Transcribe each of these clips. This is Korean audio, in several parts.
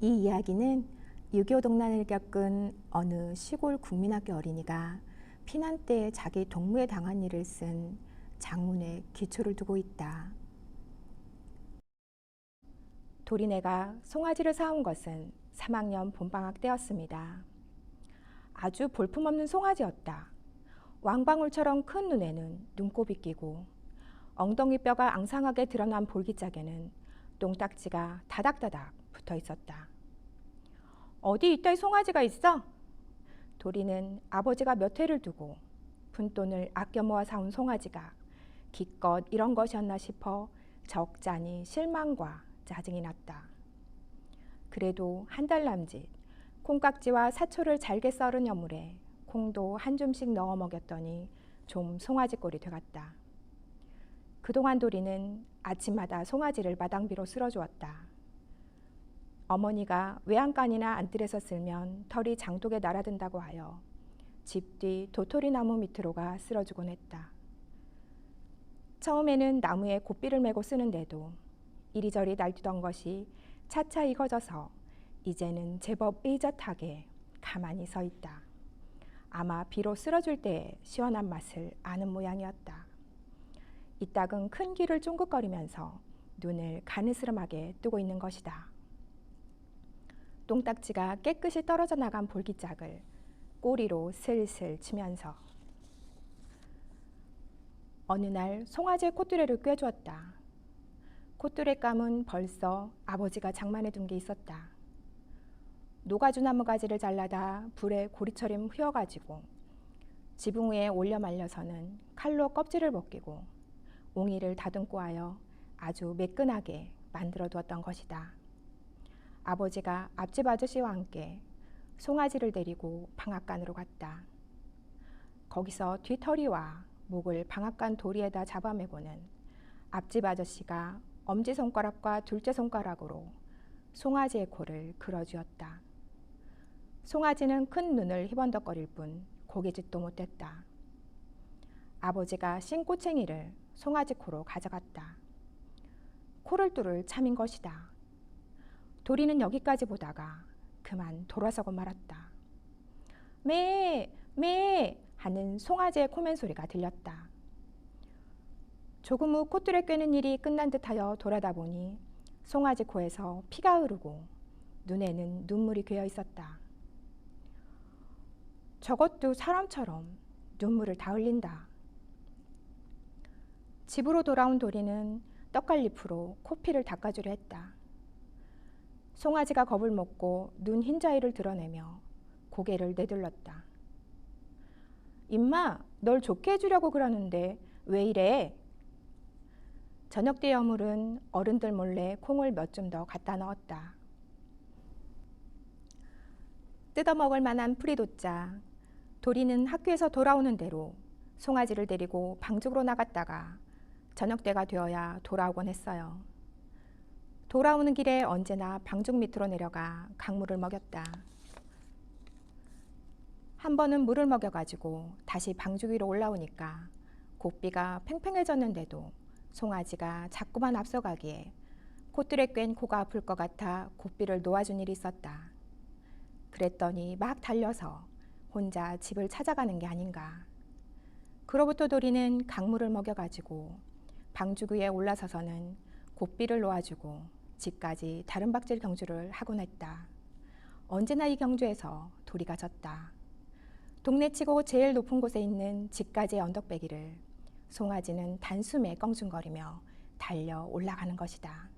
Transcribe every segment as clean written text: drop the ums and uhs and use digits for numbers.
이 이야기는 6.25 동란을 겪은 어느 시골 국민학교 어린이가 피난 때 자기 동무에 당한 일을 쓴 장문의 기초를 두고 있다. 도리네가 송아지를 사온 것은 3학년 봄방학 때였습니다. 아주 볼품없는 송아지였다. 왕방울처럼 큰 눈에는 눈곱이 끼고 엉덩이 뼈가 앙상하게 드러난 볼기짝에는 똥딱지가 다닥다닥 붙어 있었다. 어디 이따위 송아지가 있어? 도리는 아버지가 몇 회를 두고 푼돈을 아껴 모아 사온 송아지가 기껏 이런 것이었나 싶어 적잖이 실망과 짜증이 났다. 그래도 한 달 남짓 콩깍지와 사초를 잘게 썰은 여물에 콩도 한 줌씩 넣어 먹였더니 좀 송아지 꼴이 돼갔다. 그동안 도리는 아침마다 송아지를 마당비로 쓸어주었다. 어머니가 외양간이나 안뜰에서 쓸면 털이 장독에 날아든다고 하여 집 뒤 도토리 나무 밑으로가 쓸어주곤 했다. 처음에는 나무에 곱비를 메고 쓰는데도 이리저리 날뛰던 것이 차차 익어져서 이제는 제법 의젓하게 가만히 서 있다. 아마 비로 쓸어줄 때의 시원한 맛을 아는 모양이었다. 이따금 큰 귀를 쫑긋거리면서 눈을 가느스름하게 뜨고 있는 것이다. 똥딱지가 깨끗이 떨어져 나간 볼기짝을 꼬리로 슬슬 치면서 어느 날 송아지의 콧뚜레를 꿰주었다. 콧뚜레감은 벌써 아버지가 장만해 둔 게 있었다. 노가주나무 가지를 잘라다 불에 고리처럼 휘어가지고 지붕 위에 올려 말려서는 칼로 껍질을 벗기고 옹이를 다듬고 하여 아주 매끈하게 만들어 두었던 것이다. 아버지가 앞집 아저씨와 함께 송아지를 데리고 방앗간으로 갔다. 거기서 뒤터리와 목을 방앗간 도리에다 잡아매고는 앞집 아저씨가 엄지손가락과 둘째 손가락으로 송아지의 코를 그려주었다. 송아지는 큰 눈을 희번덕거릴 뿐 고개짓도 못했다. 아버지가 신 꼬챙이를 송아지 코로 가져갔다. 코를 뚫을 참인 것이다. 도리는 여기까지 보다가 그만 돌아서고 말았다. 매! 매! 하는 송아지의 코맨 소리가 들렸다. 조금 후 콧뚜레 꿰는 일이 끝난 듯하여 돌아다 보니 송아지 코에서 피가 흐르고 눈에는 눈물이 괴어 있었다. 저것도 사람처럼 눈물을 다 흘린다. 집으로 돌아온 도리는 떡갈잎으로 코피를 닦아주려 했다. 송아지가 겁을 먹고 눈 흰자위를 드러내며 고개를 내둘렀다. 임마, 널 좋게 해주려고 그러는데 왜 이래? 저녁 때 여물은 어른들 몰래 콩을 몇 줌 더 갖다 넣었다. 뜯어먹을 만한 풀이도짜 도리는 학교에서 돌아오는 대로 송아지를 데리고 방죽으로 나갔다가 저녁 때가 되어야 돌아오곤 했어요. 돌아오는 길에 언제나 방죽 밑으로 내려가 강물을 먹였다. 한 번은 물을 먹여가지고 다시 방죽 위로 올라오니까 곱비가 팽팽해졌는데도 송아지가 자꾸만 앞서가기에 콧뚜레 꿰인 코가 아플 것 같아 곱비를 놓아준 일이 있었다. 그랬더니 막 달려서 혼자 집을 찾아가는 게 아닌가. 그로부터 도리는 강물을 먹여가지고 방죽 위에 올라서서는 곱비를 놓아주고 집까지 다른 박질 경주를 하곤 했다. 언제나 이 경주에서 도리가 졌다. 동네치고 제일 높은 곳에 있는 집까지의 언덕배기를 송아지는 단숨에 껑충거리며 달려 올라가는 것이다.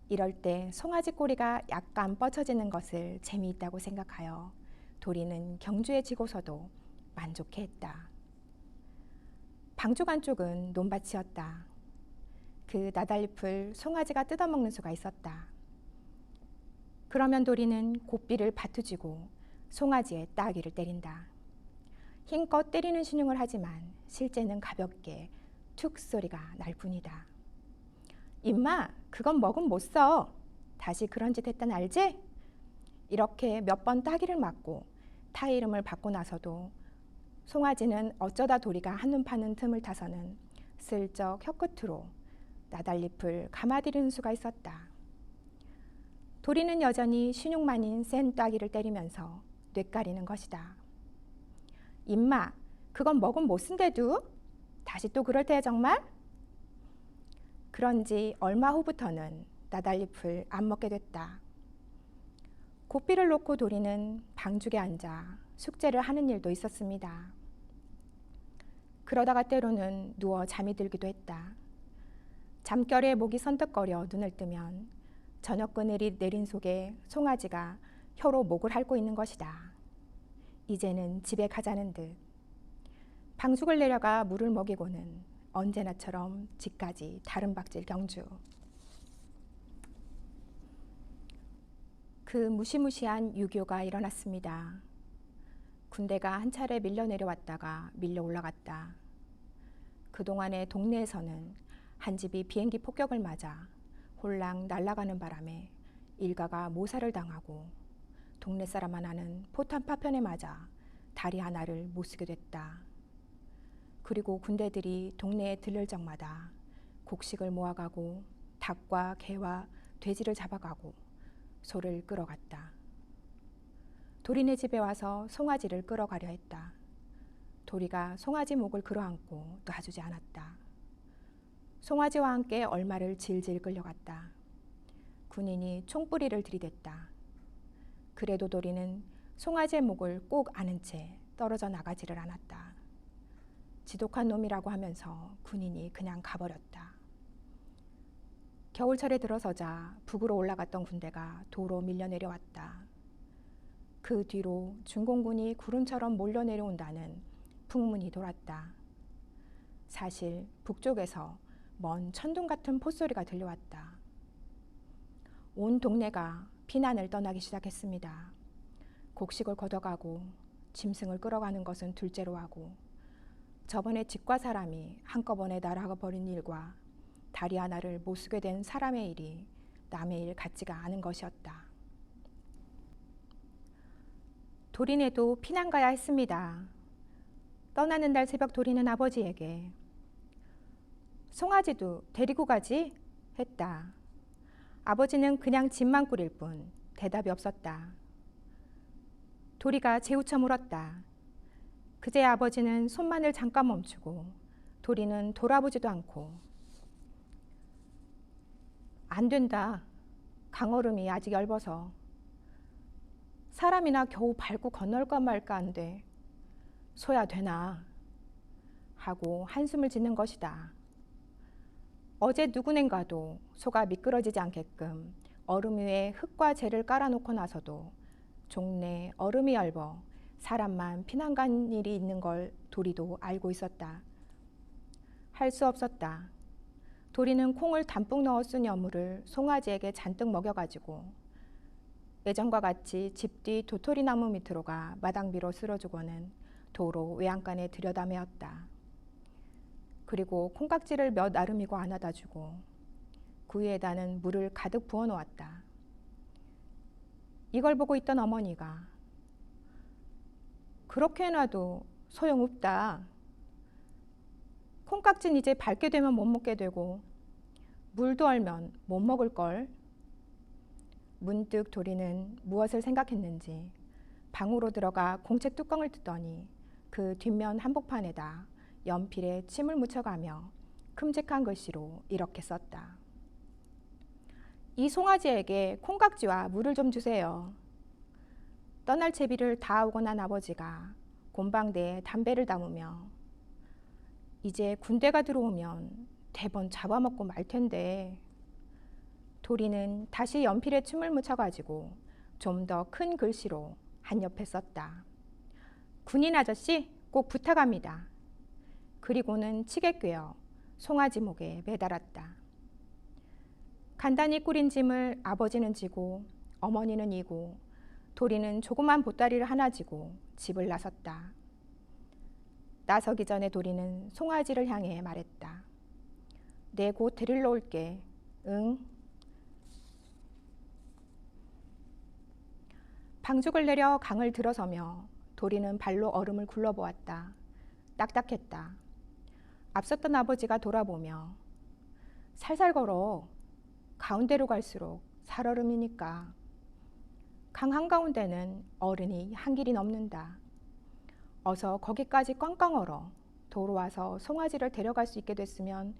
이럴 때 송아지 꼬리가 약간 뻗쳐지는 것을 재미있다고 생각하여 도리는 경주에 지고서도 만족해했다. 방죽 안쪽은 논밭이었다. 그 나달잎을 송아지가 뜯어먹는 수가 있었다. 그러면 도리는 곱비를 바투쥐고 송아지의 따귀를 때린다. 힘껏 때리는 신용을 하지만 실제는 가볍게 툭 소리가 날 뿐이다. 임마, 그건 먹으면 못 써. 다시 그런 짓 했단 알지? 이렇게 몇 번 따귀를 맞고 타 이름을 받고 나서도 송아지는 어쩌다 도리가 한눈 파는 틈을 타서는 슬쩍 혀끝으로 나달잎을 감아들이는 수가 있었다. 도리는 여전히 신용만인 센 따기를 때리면서 뇌까리는 것이다. 임마, 그건 먹으면 못 쓴대도? 다시 또 그럴 테야 정말? 그런지 얼마 후부터는 나달잎을 안 먹게 됐다. 고삐를 놓고 도리는 방죽에 앉아 숙제를 하는 일도 있었습니다. 그러다가 때로는 누워 잠이 들기도 했다. 잠결에 목이 선뜻거려 눈을 뜨면 저녁 그늘이 내린 속에 송아지가 혀로 목을 핥고 있는 것이다. 이제는 집에 가자는 듯. 방죽을 내려가 물을 먹이고는 언제나처럼 집까지 다름박질 경주. 그 무시무시한 6.25가 일어났습니다. 군대가 한 차례 밀려 내려왔다가 밀려 올라갔다. 그동안에 동네에서는 한 집이 비행기 폭격을 맞아 홀랑 날아가는 바람에 일가가 모살을 당하고 동네 사람 하나는 포탄 파편에 맞아 다리 하나를 못 쓰게 됐다. 그리고 군대들이 동네에 들를 적마다 곡식을 모아가고 닭과 개와 돼지를 잡아가고 소를 끌어갔다. 도리네 집에 와서 송아지를 끌어가려 했다. 도리가 송아지 목을 끌어안고 놔주지 않았다. 송아지와 함께 얼마를 질질 끌려갔다. 군인이 총뿌리를 들이댔다. 그래도 도리는 송아지의 목을 꼭 안은 채 떨어져 나가지를 않았다. 지독한 놈이라고 하면서 군인이 그냥 가버렸다. 겨울철에 들어서자 북으로 올라갔던 군대가 도로 밀려 내려왔다. 그 뒤로 중공군이 구름처럼 몰려 내려온다는 풍문이 돌았다. 사실 북쪽에서 먼 천둥 같은 포소리가 들려왔다. 온 동네가 피난을 떠나기 시작했습니다. 곡식을 걷어가고 짐승을 끌어가는 것은 둘째로 하고 저번에 집과 사람이 한꺼번에 날아가버린 일과 다리 하나를 못 쓰게 된 사람의 일이 남의 일 같지가 않은 것이었다. 도리네도 피난 가야 했습니다. 떠나는 날 새벽 도리는 아버지에게 송아지도 데리고 가지? 했다. 아버지는 그냥 짐만 꾸릴 뿐 대답이 없었다. 도리가 재우쳐 물었다. 그제 아버지는 손만을 잠깐 멈추고 도리는 돌아보지도 않고 안 된다. 강얼음이 아직 엷어서 사람이나 겨우 밟고 건널까 말까 한데 소야 되나 하고 한숨을 짓는 것이다. 어제 누구넨가도 소가 미끄러지지 않게끔 얼음 위에 흙과 재를 깔아놓고 나서도 종래 얼음이 얇어 사람만 피난 간 일이 있는 걸 도리도 알고 있었다. 할 수 없었다. 도리는 콩을 담뿍 넣어 쓴 여물을 송아지에게 잔뜩 먹여가지고 예전과 같이 집 뒤 도토리나무 밑으로 가 마당비로 쓸어주고는 도로 외양간에 들여다매었다. 그리고 콩깍지를 몇 아름이고 안아다 주고 그 위에다는 물을 가득 부어 놓았다. 이걸 보고 있던 어머니가 그렇게 해놔도 소용없다. 콩깍지는 이제 밟게 되면 못 먹게 되고 물도 얼면 못 먹을걸. 문득 도리는 무엇을 생각했는지 방으로 들어가 공책 뚜껑을 뜯더니 그 뒷면 한복판에다 연필에 침을 묻혀가며 큼직한 글씨로 이렇게 썼다. 이 송아지에게 콩깍지와 물을 좀 주세요. 떠날 채비를 다 하고 난 아버지가 곰방대에 담배를 담으며 이제 군대가 들어오면 대번 잡아먹고 말 텐데. 도리는 다시 연필에 침을 묻혀가지고 좀 더 큰 글씨로 한 옆에 썼다. 군인 아저씨 꼭 부탁합니다. 그리고는 치게 꿰어 송아지 목에 매달았다. 간단히 꾸린 짐을 아버지는 지고 어머니는 이고 도리는 조그만 보따리를 하나 지고 집을 나섰다. 나서기 전에 도리는 송아지를 향해 말했다. 내 곧 데리러 올게. 응? 방죽을 내려 강을 들어서며 도리는 발로 얼음을 굴러보았다. 딱딱했다. 앞섰던 아버지가 돌아보며 살살 걸어. 가운데로 갈수록 살얼음이니까. 강 한가운데는 어른이 한 길이 넘는다. 어서 거기까지 꽝꽝 얼어 돌아와서 송아지를 데려갈 수 있게 됐으면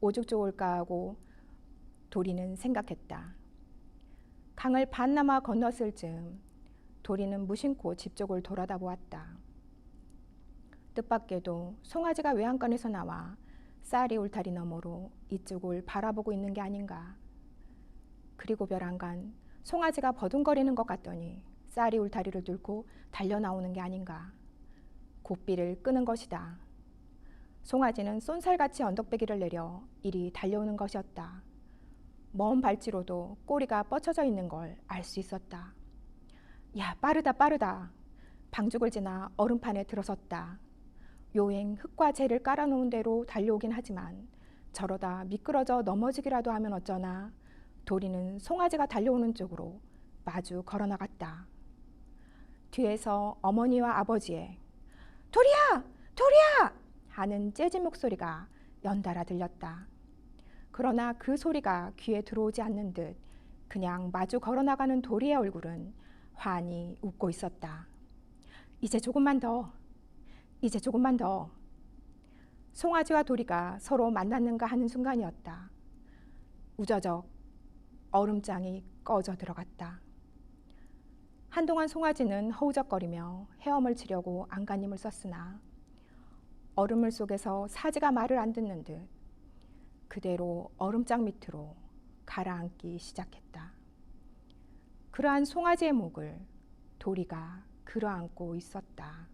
오죽 좋을까 하고 도리는 생각했다. 강을 반 남아 건넜을 즈음 도리는 무심코 집 쪽을 돌아다 보았다. 뜻밖에도 송아지가 외양간에서 나와 쌀이 울타리 너머로 이쪽을 바라보고 있는 게 아닌가. 그리고 벼랑간 송아지가 버둥거리는 것 같더니 쌀이 울타리를 뚫고 달려나오는 게 아닌가. 고삐를 끄는 것이다. 송아지는 쏜살같이 언덕배기를 내려 이리 달려오는 것이었다. 먼 발치로도 꼬리가 뻗쳐져 있는 걸 알 수 있었다. 야, 빠르다 빠르다. 방죽을 지나 얼음판에 들어섰다. 요행 흙과 재를 깔아놓은 대로 달려오긴 하지만 저러다 미끄러져 넘어지기라도 하면 어쩌나. 도리는 송아지가 달려오는 쪽으로 마주 걸어나갔다. 뒤에서 어머니와 아버지의 도리야! 도리야! 하는 재진 목소리가 연달아 들렸다. 그러나 그 소리가 귀에 들어오지 않는 듯 그냥 마주 걸어나가는 도리의 얼굴은 환히 웃고 있었다. 이제 조금만 더. 이제 조금만 더. 송아지와 도리가 서로 만났는가 하는 순간이었다. 우저적 얼음장이 꺼져 들어갔다. 한동안 송아지는 허우적거리며 헤엄을 치려고 안간힘을 썼으나 얼음물 속에서 사지가 말을 안 듣는 듯 그대로 얼음장 밑으로 가라앉기 시작했다. 그러한 송아지의 목을 도리가 끌어안고 있었다.